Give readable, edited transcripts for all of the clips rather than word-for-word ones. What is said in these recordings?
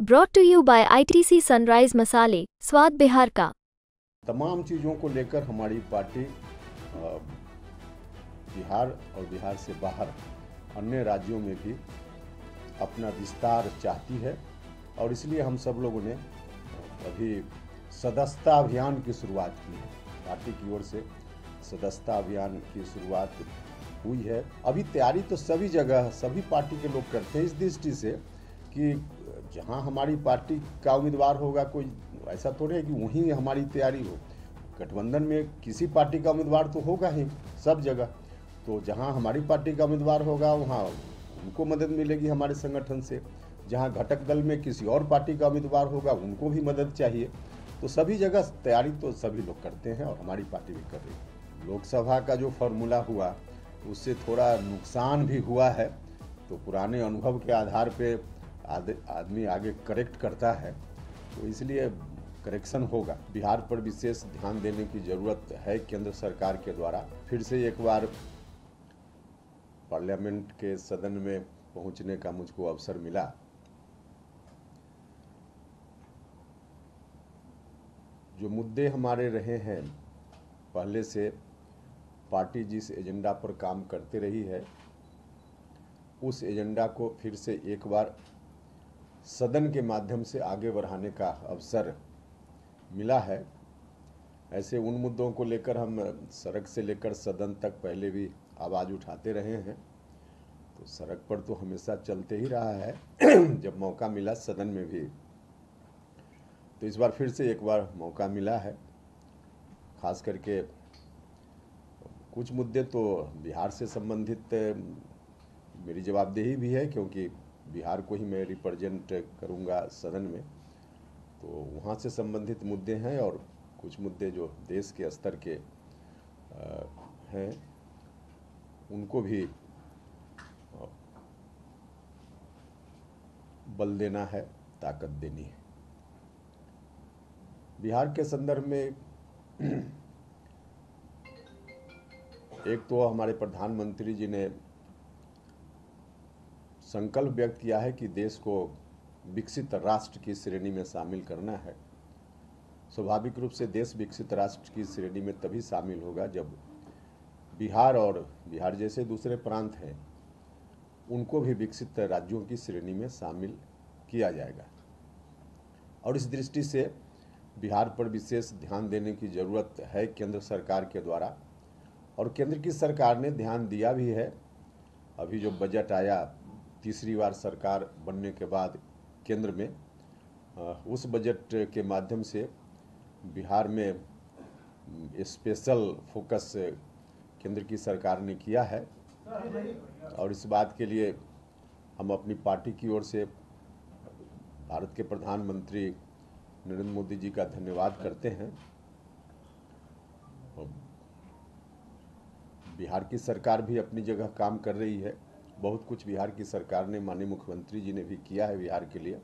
Brought to you by ITC Sunrise मसाले, स्वाद बिहार का। तमाम चीज़ों को लेकर हमारी पार्टी बिहार और बिहार से बाहर अन्य राज्यों में भी अपना विस्तार चाहती है और इसलिए हम सब लोगों ने अभी सदस्यता अभियान की शुरुआत की है। पार्टी की ओर से सदस्यता अभियान की शुरुआत हुई है। अभी तैयारी तो सभी जगह सभी पार्टी के लोग करते हैं इस दृष्टि से कि जहां हमारी पार्टी का उम्मीदवार होगा, कोई ऐसा थोड़े है कि वहीं हमारी तैयारी हो। गठबंधन में किसी पार्टी का उम्मीदवार तो होगा ही सब जगह, तो जहां हमारी पार्टी का उम्मीदवार होगा वहां उनको मदद मिलेगी हमारे संगठन से। जहां घटक दल में किसी और पार्टी का उम्मीदवार होगा उनको भी मदद चाहिए। तो सभी जगह तैयारी तो सभी लोग करते हैं और हमारी पार्टी भी कर रही है। लोकसभा का जो फॉर्मूला हुआ उससे थोड़ा नुकसान भी हुआ है, तो पुराने अनुभव के आधार पे आदमी आगे करेक्ट करता है, तो इसलिए करेक्शन होगा। बिहार पर विशेष ध्यान देने की ज़रूरत है केंद्र सरकार के द्वारा। फिर से एक बार पार्लियामेंट के सदन में पहुंचने का मुझको अवसर मिला। जो मुद्दे हमारे रहे हैं, पहले से पार्टी जिस एजेंडा पर काम करते रही है उस एजेंडा को फिर से एक बार सदन के माध्यम से आगे बढ़ाने का अवसर मिला है। ऐसे उन मुद्दों को लेकर हम सड़क से लेकर सदन तक पहले भी आवाज़ उठाते रहे हैं, तो सड़क पर तो हमेशा चलते ही रहा है जब मौका मिला सदन में भी, तो इस बार फिर से एक बार मौका मिला है। खास करके कुछ मुद्दे तो बिहार से संबंधित मेरी जवाबदेही भी है, क्योंकि बिहार को ही मैं रिप्रेजेंट करूंगा सदन में, तो वहाँ से संबंधित मुद्दे हैं और कुछ मुद्दे जो देश के स्तर के हैं उनको भी बल देना है, ताकत देनी है। बिहार के संदर्भ में एक तो हमारे प्रधानमंत्री जी ने संकल्प व्यक्त किया है कि देश को विकसित राष्ट्र की श्रेणी में शामिल करना है। स्वाभाविक रूप से देश विकसित राष्ट्र की श्रेणी में तभी शामिल होगा जब बिहार और बिहार जैसे दूसरे प्रांत हैं उनको भी विकसित राज्यों की श्रेणी में शामिल किया जाएगा। और इस दृष्टि से बिहार पर विशेष ध्यान देने की ज़रूरत है केंद्र सरकार के द्वारा, और केंद्र की सरकार ने ध्यान दिया भी है। अभी जो बजट आया तीसरी बार सरकार बनने के बाद केंद्र में, उस बजट के माध्यम से बिहार में स्पेशल फोकस केंद्र की सरकार ने किया है, और इस बात के लिए हम अपनी पार्टी की ओर से भारत के प्रधानमंत्री नरेंद्र मोदी जी का धन्यवाद करते हैं। बिहार की सरकार भी अपनी जगह काम कर रही है। बहुत कुछ बिहार की सरकार ने, माननीय मुख्यमंत्री जी ने भी किया है बिहार के लिए,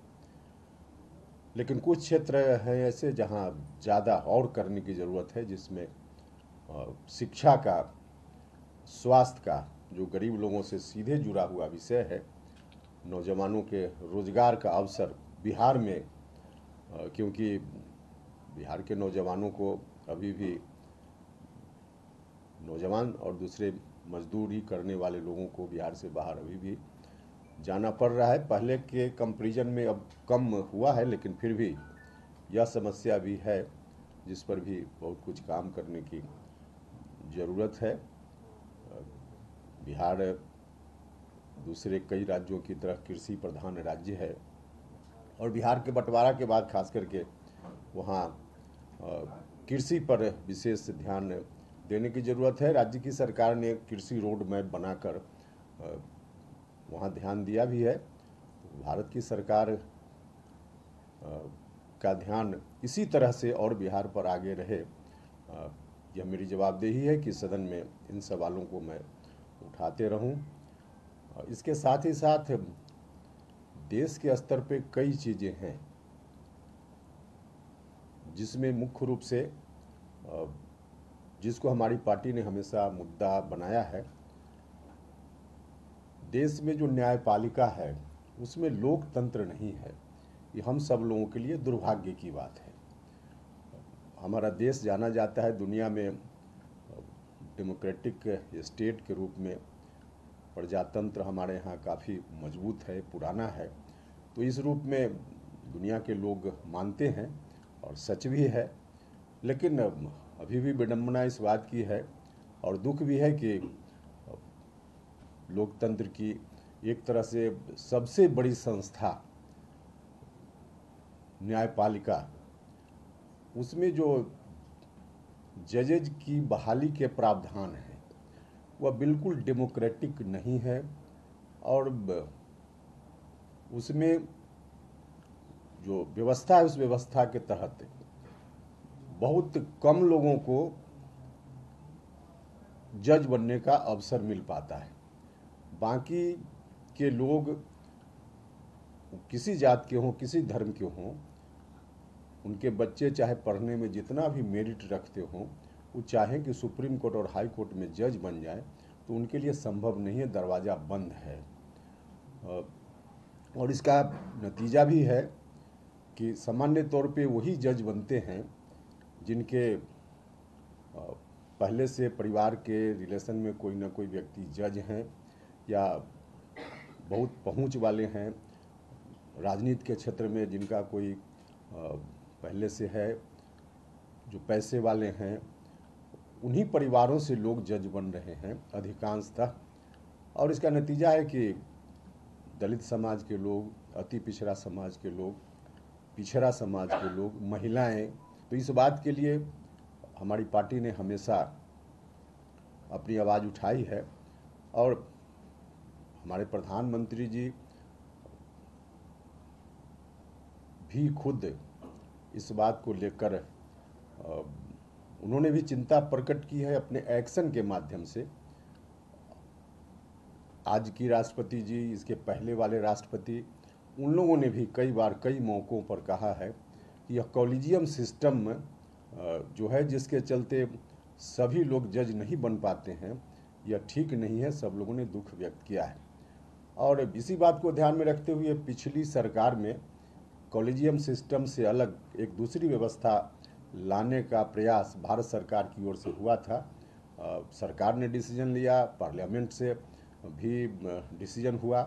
लेकिन कुछ क्षेत्र हैं ऐसे जहां ज़्यादा और करने की ज़रूरत है, जिसमें शिक्षा का, स्वास्थ्य का, जो गरीब लोगों से सीधे जुड़ा हुआ विषय है, नौजवानों के रोजगार का अवसर बिहार में, क्योंकि बिहार के नौजवानों को अभी भी, नौजवान और दूसरे मजदूरी करने वाले लोगों को बिहार से बाहर अभी भी जाना पड़ रहा है। पहले के कंपैरिजन में अब कम हुआ है, लेकिन फिर भी यह समस्या भी है जिस पर भी बहुत कुछ काम करने की ज़रूरत है। बिहार दूसरे कई राज्यों की तरह कृषि प्रधान राज्य है, और बिहार के बंटवारा के बाद खास करके वहाँ कृषि पर विशेष ध्यान देने की ज़रूरत है। राज्य की सरकार ने कृषि रोड मैप बनाकर वहाँ ध्यान दिया भी है। भारत की सरकार का ध्यान इसी तरह से और बिहार पर आगे रहे, यह मेरी जवाबदेही है कि सदन में इन सवालों को मैं उठाते रहूं। इसके साथ ही साथ देश के स्तर पे कई चीज़ें हैं जिसमें मुख्य रूप से जिसको हमारी पार्टी ने हमेशा मुद्दा बनाया है, देश में जो न्यायपालिका है उसमें लोकतंत्र नहीं है। ये हम सब लोगों के लिए दुर्भाग्य की बात है। हमारा देश जाना जाता है दुनिया में डेमोक्रेटिक स्टेट के रूप में। प्रजातंत्र हमारे यहाँ काफ़ी मजबूत है, पुराना है, तो इस रूप में दुनिया के लोग मानते हैं और सच भी है। लेकिन अभी भी विडंबना इस बात की है और दुख भी है कि लोकतंत्र की एक तरह से सबसे बड़ी संस्था न्यायपालिका, उसमें जो जजेज की बहाली के प्रावधान हैं वह बिल्कुल डेमोक्रेटिक नहीं है और उसमें जो व्यवस्था है उस व्यवस्था के तहत बहुत कम लोगों को जज बनने का अवसर मिल पाता है। बाकी के लोग किसी जात के हों, किसी धर्म के हों, उनके बच्चे चाहे पढ़ने में जितना भी मेरिट रखते हों, वो चाहें कि सुप्रीम कोर्ट और हाई कोर्ट में जज बन जाए तो उनके लिए संभव नहीं है, दरवाज़ा बंद है। और इसका नतीजा भी है कि सामान्य तौर पे वही जज बनते हैं जिनके पहले से परिवार के रिलेशन में कोई ना कोई व्यक्ति जज हैं या बहुत पहुंच वाले हैं, राजनीति के क्षेत्र में जिनका कोई पहले से है, जो पैसे वाले हैं, उन्हीं परिवारों से लोग जज बन रहे हैं अधिकांशतः। और इसका नतीजा है कि दलित समाज के लोग, अति पिछड़ा समाज के लोग, पिछड़ा समाज के लोग, महिलाएं, तो इस बात के लिए हमारी पार्टी ने हमेशा अपनी आवाज़ उठाई है। और हमारे प्रधानमंत्री जी भी खुद इस बात को लेकर उन्होंने भी चिंता प्रकट की है अपने एक्शन के माध्यम से। आज की राष्ट्रपति जी, इसके पहले वाले राष्ट्रपति, उन लोगों ने भी कई बार कई मौक़ों पर कहा है कि यह कॉलेजियम सिस्टम जो है जिसके चलते सभी लोग जज नहीं बन पाते हैं, यह ठीक नहीं है। सब लोगों ने दुख व्यक्त किया है और इसी बात को ध्यान में रखते हुए पिछली सरकार में कॉलेजियम सिस्टम से अलग एक दूसरी व्यवस्था लाने का प्रयास भारत सरकार की ओर से हुआ था। सरकार ने डिसीजन लिया, पार्लियामेंट से भी डिसीजन हुआ,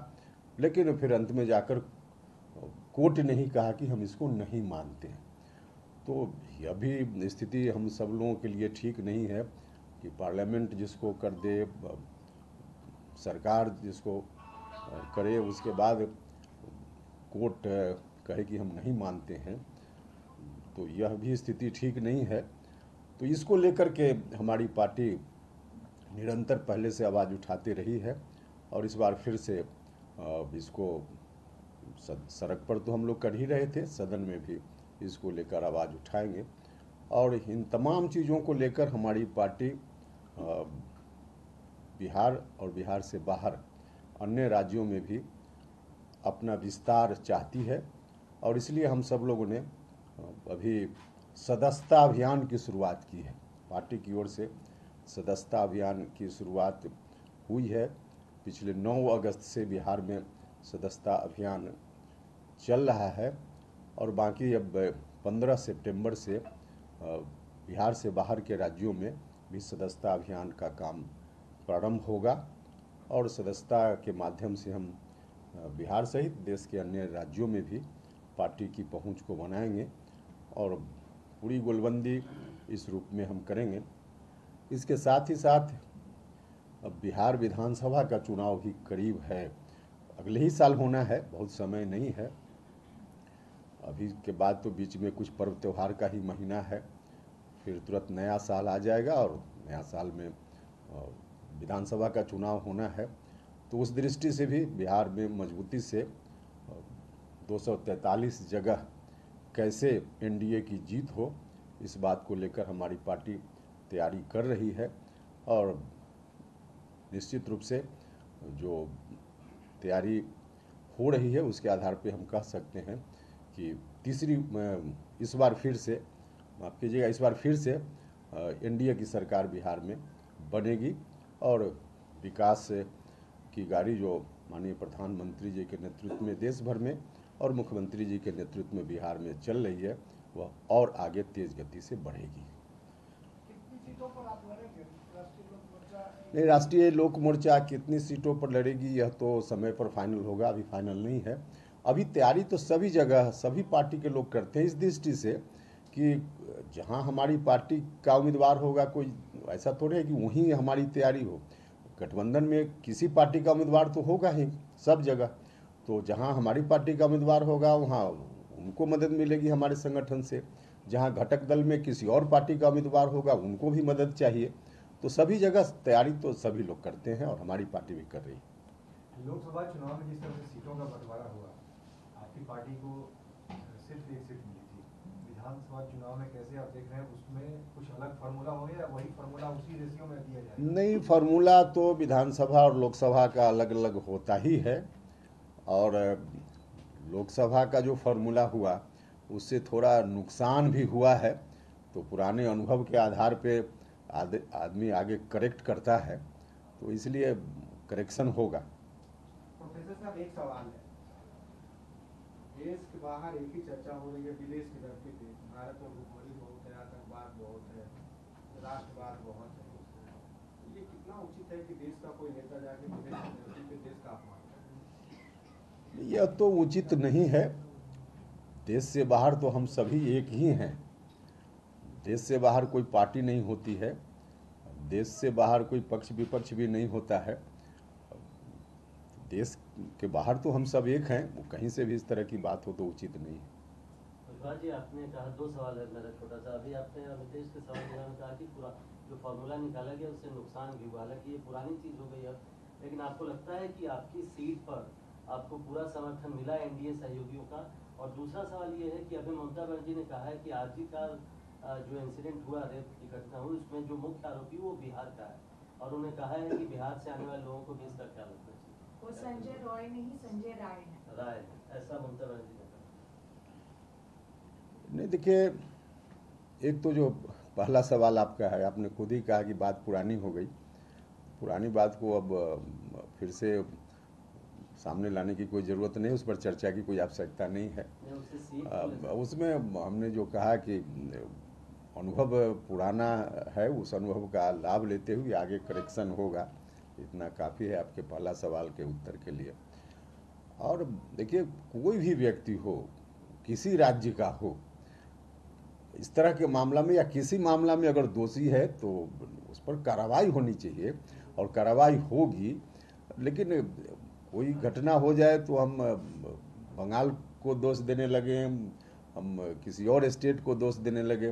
लेकिन फिर अंत में जाकर कोर्ट ने ही कहा कि हम इसको नहीं मानते हैं। तो यह भी स्थिति हम सब लोगों के लिए ठीक नहीं है कि पार्लियामेंट जिसको कर दे, सरकार जिसको करे, उसके बाद कोर्ट कहे कि हम नहीं मानते हैं, तो यह भी स्थिति ठीक नहीं है। तो इसको लेकर के हमारी पार्टी निरंतर पहले से आवाज़ उठाती रही है और इस बार फिर से इसको सड़क पर तो हम लोग कर ही रहे थे, सदन में भी इसको लेकर आवाज़ उठाएंगे। और इन तमाम चीज़ों को लेकर हमारी पार्टी बिहार और बिहार से बाहर अन्य राज्यों में भी अपना विस्तार चाहती है और इसलिए हम सब लोगों ने अभी सदस्यता अभियान की शुरुआत की है। पार्टी की ओर से सदस्यता अभियान की शुरुआत हुई है। पिछले 9 अगस्त से बिहार में सदस्यता अभियान चल रहा है और बाकी अब 15 सितंबर से बिहार से बाहर के राज्यों में भी सदस्यता अभियान का काम प्रारंभ होगा और सदस्यता के माध्यम से हम बिहार सहित देश के अन्य राज्यों में भी पार्टी की पहुंच को बनाएंगे और पूरी गोलबंदी इस रूप में हम करेंगे। इसके साथ ही साथ अब बिहार विधानसभा का चुनाव भी करीब है, अगले ही साल होना है, बहुत समय नहीं है। अभी के बाद तो बीच में कुछ पर्व त्यौहार का ही महीना है, फिर तुरंत नया साल आ जाएगा और नया साल में विधानसभा का चुनाव होना है। तो उस दृष्टि से भी बिहार में मजबूती से 243 जगह कैसे एनडीए की जीत हो, इस बात को लेकर हमारी पार्टी तैयारी कर रही है और निश्चित रूप से जो तैयारी हो रही है उसके आधार पे हम कह सकते हैं कि इस बार फिर से, माफ़ कीजिएगा, इस बार फिर से एनडीए की सरकार बिहार में बनेगी और विकास की गाड़ी जो माननीय प्रधानमंत्री जी के नेतृत्व में देश भर में और मुख्यमंत्री जी के नेतृत्व में बिहार में चल रही है, वह और आगे तेज गति से बढ़ेगी। नहीं, राष्ट्रीय लोक मोर्चा कितनी सीटों पर लड़ेगी यह तो समय पर फाइनल होगा, अभी फाइनल नहीं है। अभी तैयारी तो सभी जगह सभी पार्टी के लोग करते हैं इस दृष्टि से कि जहां हमारी पार्टी का उम्मीदवार होगा, कोई ऐसा थोड़ी है कि वहीं हमारी तैयारी हो। गठबंधन में किसी पार्टी का उम्मीदवार तो होगा ही सब जगह, तो जहां हमारी पार्टी का उम्मीदवार होगा वहां उनको मदद मिलेगी हमारे संगठन से। जहां घटक दल में किसी और पार्टी का उम्मीदवार होगा उनको भी मदद चाहिए। तो सभी जगह तैयारी तो सभी लोग करते हैं और हमारी पार्टी भी कर रही है। लोकसभा चुनाव में जिस तरह से सीटों का बंटवारा हुआ, आपकी पार्टी को सिर्फ एक सीट मिली थी। विधानसभा चुनाव में कैसे आप देख रहे हैं, उसमें कुछ अलग फार्मूला हो या वही फार्मूला उसी रेशियो में दिया जाए? नहीं, फार्मूला तो विधानसभा और लोकसभा का अलग अलग होता ही है, और लोकसभा का जो फार्मूला हुआ उससे थोड़ा नुकसान भी हुआ है। तो पुराने अनुभव के आधार पे आदमी आगे करेक्ट करता है, तो इसलिए करेक्शन होगा। प्रोफेसर साहब, एक सवाल है। देश के बाहर एक ही चर्चा हो रही है, विदेश की धरती पे भारत में भूखमरी बहुत है, आतंकवाद बहुत है, राष्ट्रवाद बहुत है। ये कितना उचित है कि देश का कोई नेता जाके विदेश की धरती पे देश का अपमान करे? यह तो उचित नहीं है। देश से बाहर तो हम सभी एक ही हैं। देश से बाहर कोई पार्टी नहीं होती है, देश से बाहर कोई पक्ष विपक्ष भी नहीं होता है। देश के बाहर तो हम सब एक हैं, वो कहीं से भी इस तरह की बात हो तो उचित नहीं है। जी, आपने कहा, दो सवाल है मेरा छोटा सा। अभी आपने अमितेश के सवाल में कहा कि पूरा जो फार्मूला निकाला गया उससे नुकसान भी हुआ, हालांकि ये पुरानी चीज़ हो गई है, लेकिन आपको लगता है कि आपकी सीट पर आपको पूरा समर्थन मिला एनडीए सहयोगियों का? और दूसरा सवाल ये है कि अभी ममता बनर्जी ने कहा है कि आज ही का जो इंसिडेंट हुआ, रेप की घटना हुई, उसमें जो मुख्य आरोपी वो बिहार का है, और उन्हें कहा है कि बिहार से आने वाले लोगों को भी इसका ख्याल रखना चाहिए। वो संजय रॉय नहीं, संजय राय है। ऐसा ममता बनर्जी ने कहा। नहीं, देखिए, एक तो जो पहला सवाल आपका है, आपने खुद ही कहा कि बात पुरानी हो गई। पुरानी बात को अब फिर से सामने लाने की कोई ज़रूरत नहीं, उस पर चर्चा की कोई आवश्यकता नहीं है। उसमें हमने जो कहा कि अनुभव पुराना है, उस अनुभव का लाभ लेते हुए आगे करेक्शन होगा, इतना काफ़ी है आपके पहला सवाल के उत्तर के लिए। और देखिए, कोई भी व्यक्ति हो, किसी राज्य का हो, इस तरह के मामला में या किसी मामला में अगर दोषी है तो उस पर कार्रवाई होनी चाहिए, और कार्रवाई होगी। लेकिन कोई घटना हो जाए तो हम बंगाल को दोष देने लगे, हम किसी और स्टेट को दोष देने लगे।